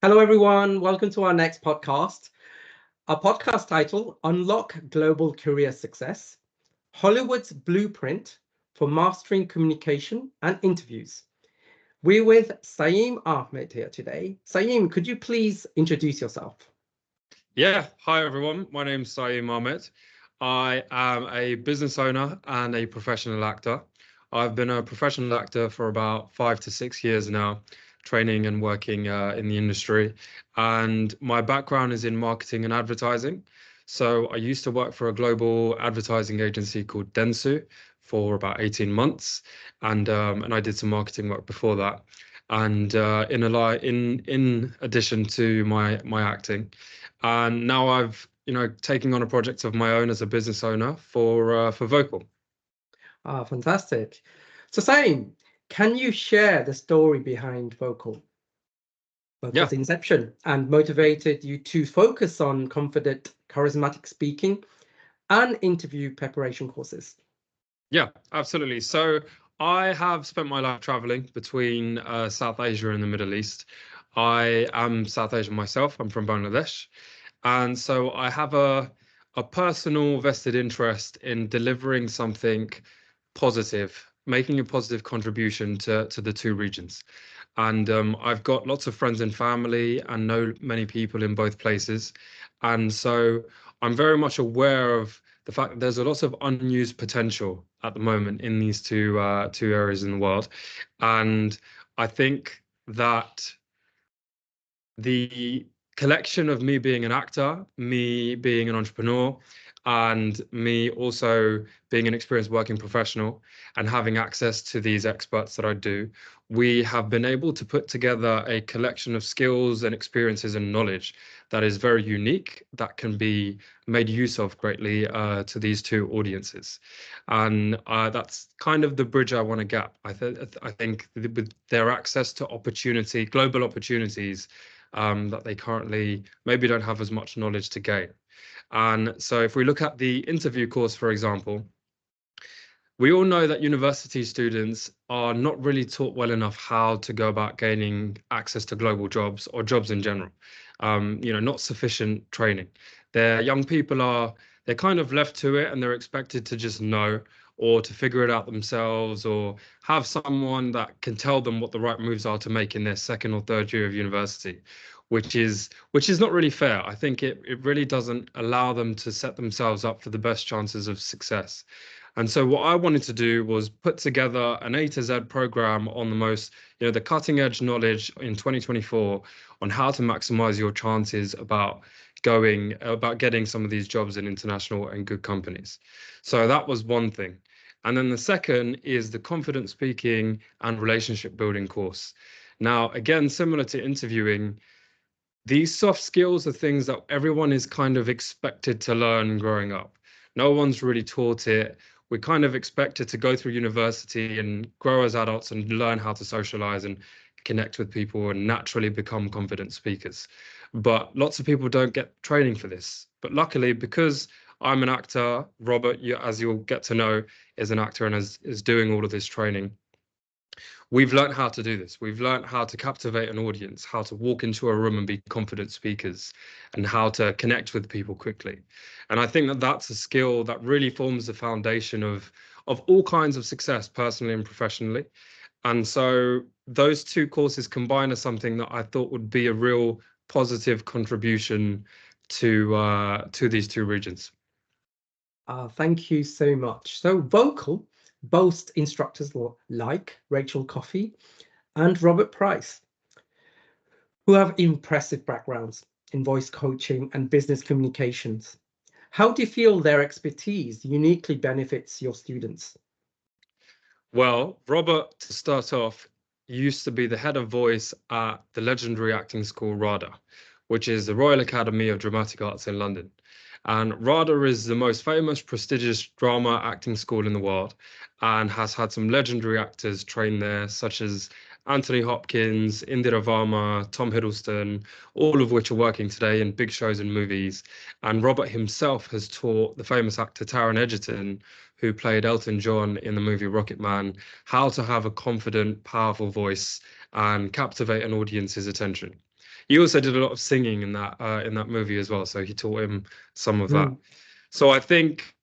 Hello, everyone. Welcome to our next podcast. Our podcast title, Unlock Global Career Success, Hollywood's Blueprint for Mastering Communication and Interviews. We're with Saem Ahmed here today. Saem, could you please introduce yourself? Yeah, hi everyone. My name's Saem Ahmed. I am a business owner and a professional actor. I've been a professional actor for about 5 to 6 years now, training and working in the industry. And my background is in marketing and advertising. So I used to work for a global advertising agency called Dentsu for about 18 months, and I did some marketing work before that. And in addition to my acting. And now I've, taking on a project of my own as a business owner for VOQQAL. Fantastic. So Saem, can you share the story behind Vocal's Yeah, inception and motivated you to focus on confident, charismatic speaking and interview preparation courses? yeah, absolutely. So I have spent my life traveling between South Asia and the Middle East. I am South Asian myself. I'm from Bangladesh. And so I have a personal vested interest in delivering something positive, making a positive contribution to the two regions. And I've got lots of friends and family and know many people in both places. And so I'm very much aware of the fact that there's a lot of unused potential at the moment in these two areas in the world. And I think that the collection of me being an actor, me being an entrepreneur, and me also being an experienced working professional and having access to these experts that I do, we have been able to put together a collection of skills and experiences and knowledge that is very unique, that can be made use of greatly to these two audiences. And that's kind of the bridge I want to gap. I think with their access to opportunity, global opportunities, that they currently maybe don't have as much knowledge to gain. And so if we look at the interview course, for example, we all know that university students are not really taught well enough how to go about gaining access to global jobs or jobs in general. Not sufficient training. Their young people they're kind of left to it and they're expected to just know or to figure it out themselves or have someone that can tell them what the right moves are to make in their second or third year of university, which is not really fair. I think it really doesn't allow them to set themselves up for the best chances of success. And so what I wanted to do was put together an A to Z program on the cutting edge knowledge in 2024 on how to maximize your chances about getting some of these jobs in international and good companies. So that was one thing. And then the second is the confident speaking and relationship building course. Now, again, similar to interviewing, these soft skills are things that everyone is kind of expected to learn growing up. No one's really taught it. We're kind of expected to go through university and grow as adults and learn how to socialize and connect with people and naturally become confident speakers. But lots of people don't get training for this. But luckily, because I'm an actor, Robert, as you'll get to know, is an actor and is doing all of this training. We've learned how to do this. We've learned how to captivate an audience, how to walk into a room and be confident speakers, and how to connect with people quickly. And I think that that's a skill that really forms the foundation of all kinds of success, personally and professionally. And so those two courses combined are something that I thought would be a real positive contribution to these two regions. Thank you so much. So Vocal boasts instructors like Rachel Coffey and Robert Price, who have impressive backgrounds in voice coaching and business communications. How do you feel their expertise uniquely benefits your students? Well, Robert, to start off, used to be the head of voice at the legendary acting school RADA, which is the Royal Academy of Dramatic Arts in London. And RADA is the most famous, prestigious drama acting school in the world and has had some legendary actors train there, such as Anthony Hopkins, Indira Varma, Tom Hiddleston, all of which are working today in big shows and movies. And Robert himself has taught the famous actor Taron Egerton, who played Elton John in the movie Rocket Man, how to have a confident, powerful voice and captivate an audience's attention. He also did a lot of singing in that movie as well, so he taught him some of that. So I think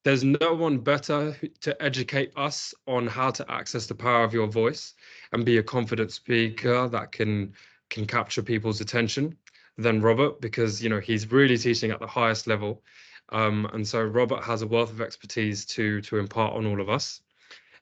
there's no one better to educate us on how to access the power of your voice and be a confident speaker that can capture people's attention than Robert, because he's really teaching at the highest level. And so Robert has a wealth of expertise to impart on all of us.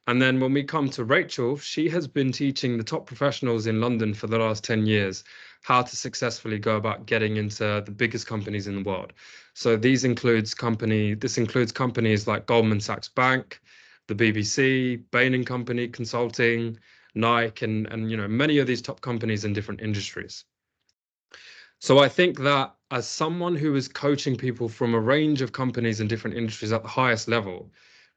And then when we come to Rachel, she has been teaching the top professionals in London for the last 10 years how to successfully go about getting into the biggest companies in the world. So this includes companies like Goldman Sachs Bank, the BBC, Bain and Company Consulting, Nike, and many of these top companies in different industries. So I think that as someone who is coaching people from a range of companies and different industries at the highest level,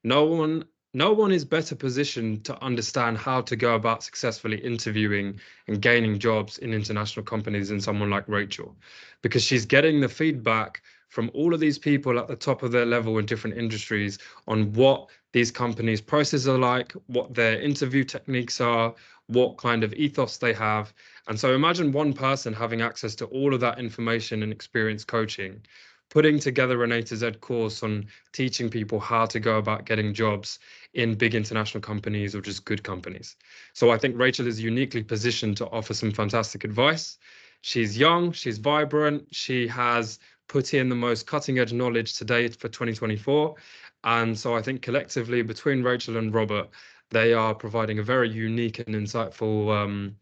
no one is better positioned to understand how to go about successfully interviewing and gaining jobs in international companies than someone like Rachel, because she's getting the feedback from all of these people at the top of their level in different industries on what these companies' processes are like, what their interview techniques are, what kind of ethos they have. And so imagine one person having access to all of that information and experience coaching, putting together an A to Z course on teaching people how to go about getting jobs in big international companies or just good companies. So I think Rachel is uniquely positioned to offer some fantastic advice. She's young, she's vibrant, she has put in the most cutting edge knowledge to date for 2024. And so I think collectively between Rachel and Robert, they are providing a very unique and insightful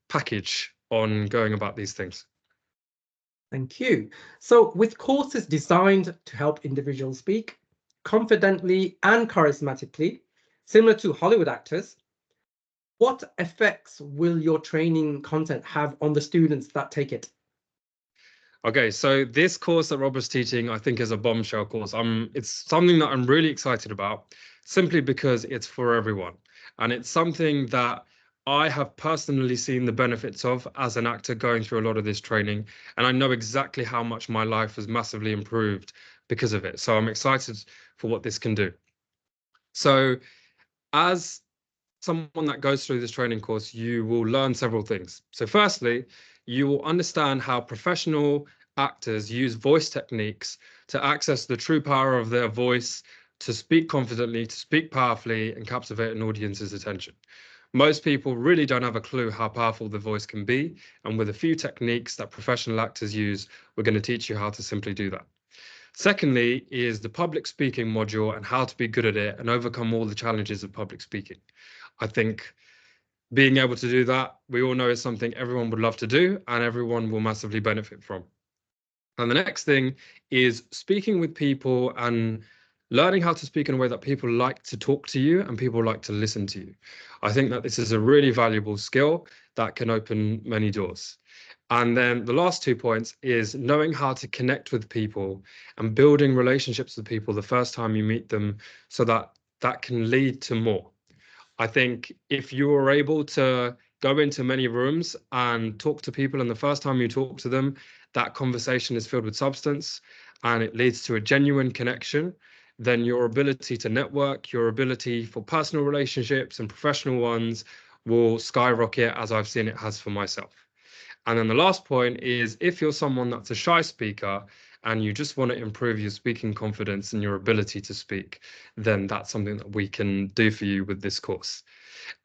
package on going about these things. Thank you. So with courses designed to help individuals speak confidently and charismatically, similar to Hollywood actors, what effects will your training content have on the students that take it? Okay, so this course that Robert's teaching, I think, is a bombshell course. It's something that I'm really excited about, simply because it's for everyone. And it's something that I have personally seen the benefits of as an actor going through a lot of this training. And I know exactly how much my life has massively improved because of it. So I'm excited for what this can do. So as someone that goes through this training course, you will learn several things. So firstly, you will understand how professional actors use voice techniques to access the true power of their voice, to speak confidently, to speak powerfully, and captivate an audience's attention. Most people really don't have a clue how powerful the voice can be, and with a few techniques that professional actors use, we're going to teach you how to simply do that. Secondly is the public speaking module and how to be good at it and overcome all the challenges of public speaking. I think being able to do that, we all know, is something everyone would love to do and everyone will massively benefit from. And the next thing is speaking with people and learning how to speak in a way that people like to talk to you and people like to listen to you. I think that this is a really valuable skill that can open many doors. And then the last 2 points is knowing how to connect with people and building relationships with people the first time you meet them, so that that can lead to more. I think if you are able to go into many rooms and talk to people, and the first time you talk to them, that conversation is filled with substance and it leads to a genuine connection, then your ability to network, your ability for personal relationships and professional ones will skyrocket, as I've seen it has for myself. And then the last point is, if you're someone that's a shy speaker and you just want to improve your speaking confidence and your ability to speak, then that's something that we can do for you with this course.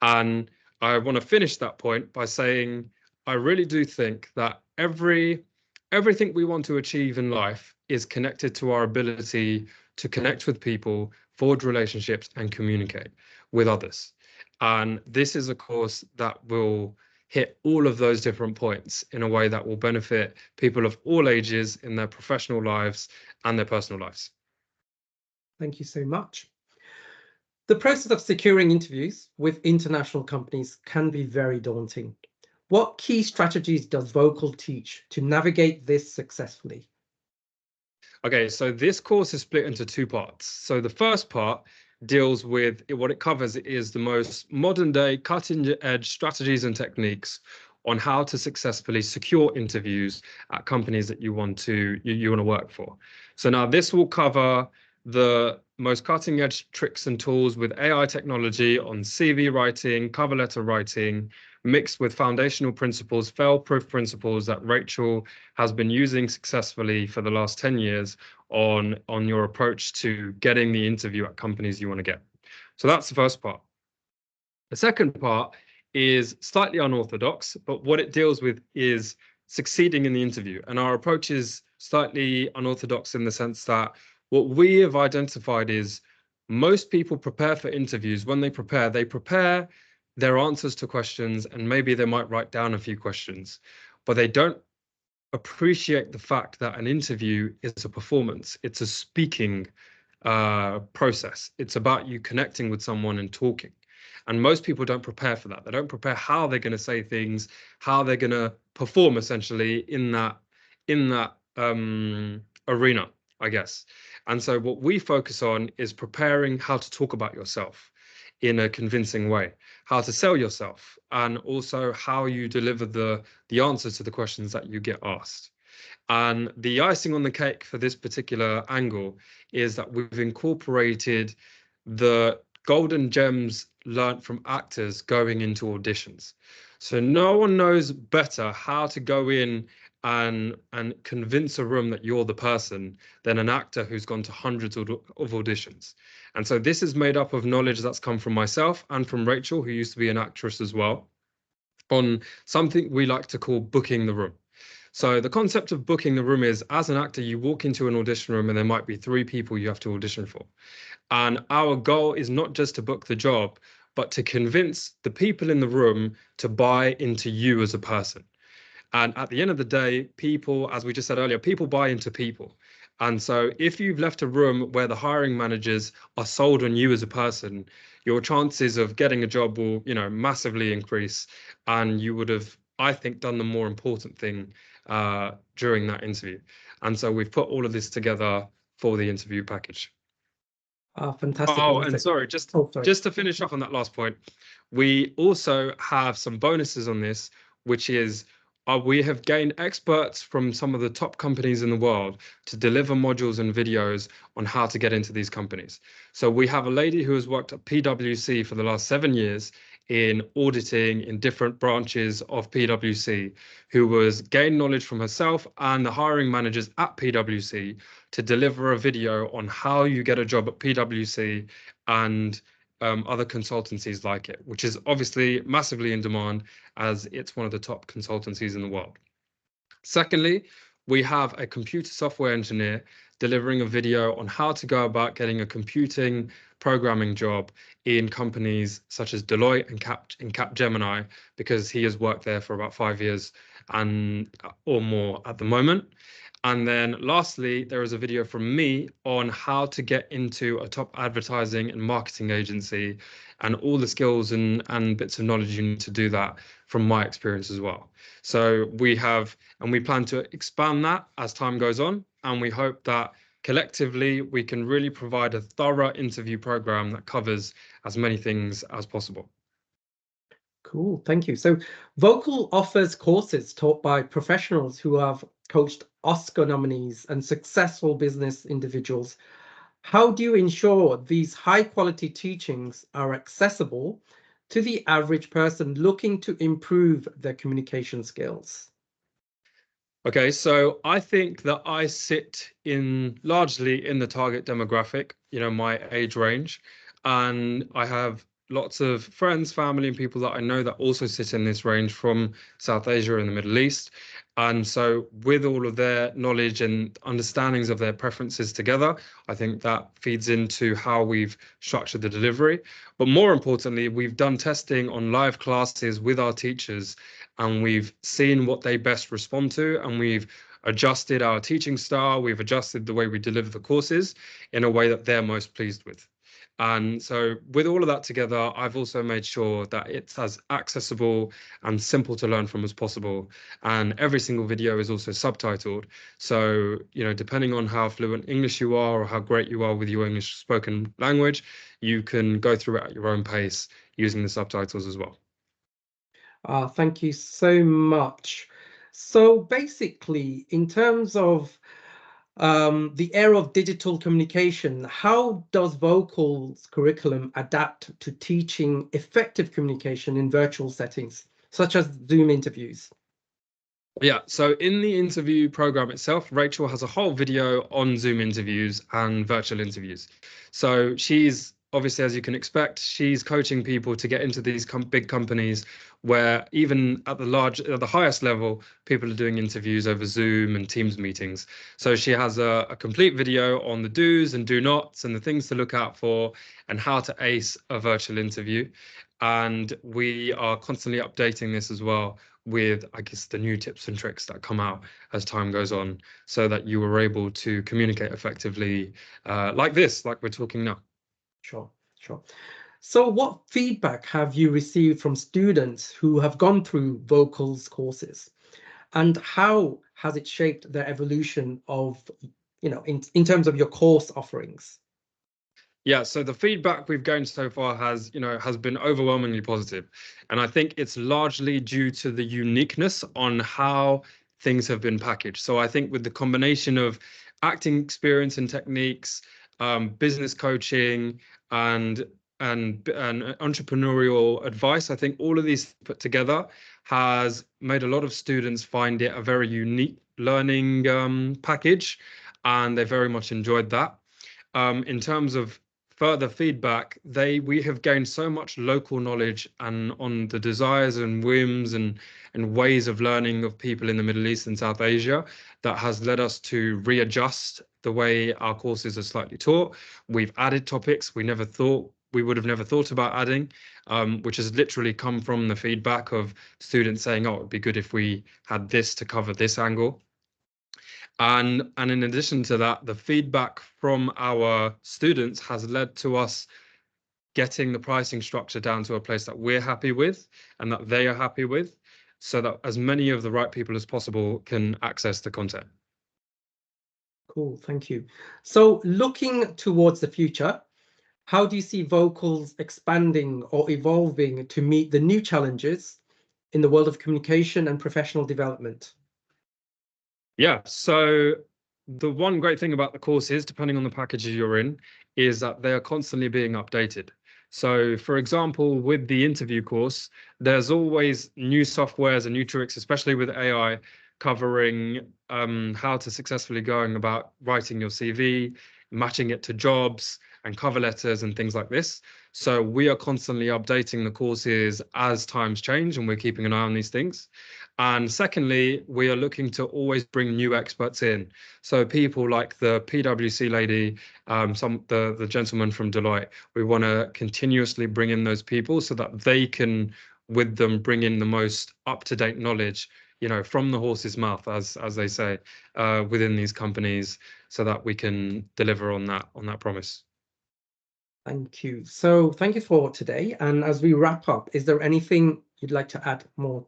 And I want to finish that point by saying, I really do think that everything we want to achieve in life is connected to our ability to connect with people, forge relationships, and communicate with others. And this is a course that will hit all of those different points in a way that will benefit people of all ages in their professional lives and their personal lives. Thank you so much. The process of securing interviews with international companies can be very daunting. What key strategies does Vocal teach to navigate this successfully? Okay, so this course is split into 2 parts. So the first part deals with what it covers is the most modern day cutting edge strategies and techniques on how to successfully secure interviews at companies that you want to work for. So now this will cover the most cutting edge tricks and tools with AI technology on CV writing, cover letter writing, mixed with foundational principles, fail-proof principles that Rachel has been using successfully for the last 10 years on your approach to getting the interview at companies you want to get. So that's the first part. The second part is slightly unorthodox, but what it deals with is succeeding in the interview. And our approach is slightly unorthodox in the sense that what we have identified is most people prepare for interviews. When they prepare their answers to questions, and maybe they might write down a few questions, but they don't appreciate the fact that an interview is a performance. It's a speaking process. It's about you connecting with someone and talking. And most people don't prepare for that. They don't prepare how they're going to say things, how they're going to perform essentially in that arena, I guess. And so what we focus on is preparing how to talk about yourself in a convincing way, how to sell yourself, and also how you deliver the answers to the questions that you get asked. And the icing on the cake for this particular angle is that we've incorporated the golden gems learned from actors going into auditions. So no one knows better how to go in and convince a room that you're the person than an actor who's gone to hundreds of auditions. And so this is made up of knowledge that's come from myself and from Rachel, who used to be an actress as well, on something we like to call booking the room. So the concept of booking the room is, as an actor, you walk into an audition room and there might be 3 people you have to audition for. And our goal is not just to book the job, but to convince the people in the room to buy into you as a person. And at the end of the day, people, as we just said earlier, people buy into people. And so if you've left a room where the hiring managers are sold on you as a person, your chances of getting a job will, massively increase. And you would have, I think, done the more important thing during that interview. And so we've put all of this together for the interview package. Fantastic. Oh, and sorry, just to finish off on that last point, we also have some bonuses on this, which is we have gained experts from some of the top companies in the world to deliver modules and videos on how to get into these companies. So we have a lady who has worked at PwC for the last 7 years in auditing in different branches of PwC, who was gained knowledge from herself and the hiring managers at PwC to deliver a video on how you get a job at PwC and other consultancies like it, which is obviously massively in demand as it's one of the top consultancies in the world. Secondly, we have a computer software engineer delivering a video on how to go about getting a computing programming job in companies such as Deloitte and Capgemini, because he has worked there for about 5 years or more at the moment. And then lastly, there is a video from me on how to get into a top advertising and marketing agency and all the skills and bits of knowledge you need to do that from my experience as well. So we plan to expand that as time goes on. And we hope that collectively we can really provide a thorough interview program that covers as many things as possible. Cool, thank you. So VOQQAL offers courses taught by professionals who have coached Oscar nominees and successful business individuals. How do you ensure these high quality teachings are accessible to the average person looking to improve their communication skills? Okay, so I think that I sit largely in the target demographic, my age range, and I have lots of friends, family, and people that I know that also sit in this range from South Asia and the Middle East. And so with all of their knowledge and understandings of their preferences together, I think that feeds into how we've structured the delivery. But more importantly, we've done testing on live classes with our teachers, and we've seen what they best respond to, and we've adjusted our teaching style, we've adjusted the way we deliver the courses in a way that they're most pleased with. And so with all of that together, I've also made sure that it's as accessible and simple to learn from as possible. And every single video is also subtitled. So, depending on how fluent English you are or how great you are with your English spoken language, you can go through it at your own pace using the subtitles as well. Thank you so much. So basically, in terms of the era of digital communication, how does Vocal's curriculum adapt to teaching effective communication in virtual settings, such as Zoom interviews? Yeah, so in the interview program itself, Rachel has a whole video on Zoom interviews and virtual interviews. So she's obviously, as you can expect, she's coaching people to get into these big companies where even at the highest level, people are doing interviews over Zoom and Teams meetings. So she has a complete video on the do's and do nots and the things to look out for and how to ace a virtual interview. And we are constantly updating this as well with, I guess, the new tips and tricks that come out as time goes on, so that you are able to communicate effectively like this, like we're talking now. Sure, sure. So what feedback have you received from students who have gone through Vocal's courses? And how has it shaped their evolution of, in terms of your course offerings? Yeah, so the feedback we've gained so far has been overwhelmingly positive. And I think it's largely due to the uniqueness on how things have been packaged. So I think with the combination of acting experience and techniques, business coaching, and entrepreneurial advice, I think all of these put together has made a lot of students find it a very unique learning package, and they very much enjoyed that. In terms of further feedback, we have gained so much local knowledge and on the desires and whims and ways of learning of people in the Middle East and South Asia, that has led us to readjust the way our courses are slightly taught. We've added topics we would have never thought about adding, which has literally come from the feedback of students saying, oh, it'd be good if we had this to cover this angle. And in addition to that, the feedback from our students has led to us getting the pricing structure down to a place that we're happy with and that they are happy with, so that as many of the right people as possible can access the content. Cool, thank you. So looking towards the future, how do you see Vocals expanding or evolving to meet the new challenges in the world of communication and professional development? Yeah, so the one great thing about the courses, depending on the packages you're in, is that they are constantly being updated. So, for example, with the interview course, there's always new softwares and new tricks, especially with AI, covering how to successfully going about writing your CV, matching it to jobs and cover letters and things like this. So we are constantly updating the courses as times change, and we're keeping an eye on these things. And secondly, we are looking to always bring new experts in. So people like the PwC lady, the gentleman from Deloitte, we want to continuously bring in those people so that they can, with them, bring in the most up-to-date knowledge, from the horse's mouth, as they say, within these companies, so that we can deliver on that promise. Thank you. So thank you for today. And as we wrap up, is there anything you'd like to add more?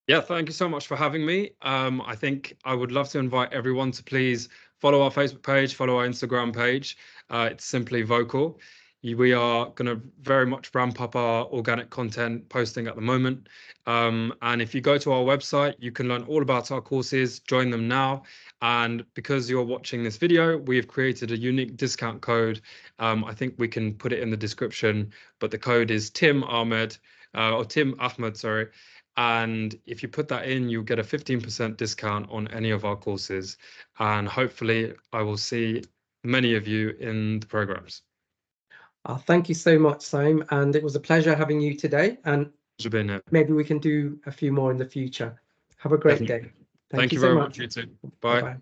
Yeah, thank you so much for having me. I think I would love to invite everyone to please follow our Facebook page, follow our Instagram page. It's simply Vocal. We are going to very much ramp up our organic content posting at the moment. And if you go to our website, you can learn all about our courses, join them now. And because you're watching this video, we've created a unique discount code. I think we can put it in the description, but the code is Tim Ahmed, or Tim Ahmed, sorry. And if you put that in, you'll get a 15% discount on any of our courses. And hopefully I will see many of you in the programs. Thank you so much, Saem. And it was a pleasure having you today. And maybe we can do a few more in the future. Have a great day. Thank you so very much. much, you too. Bye. Bye-bye.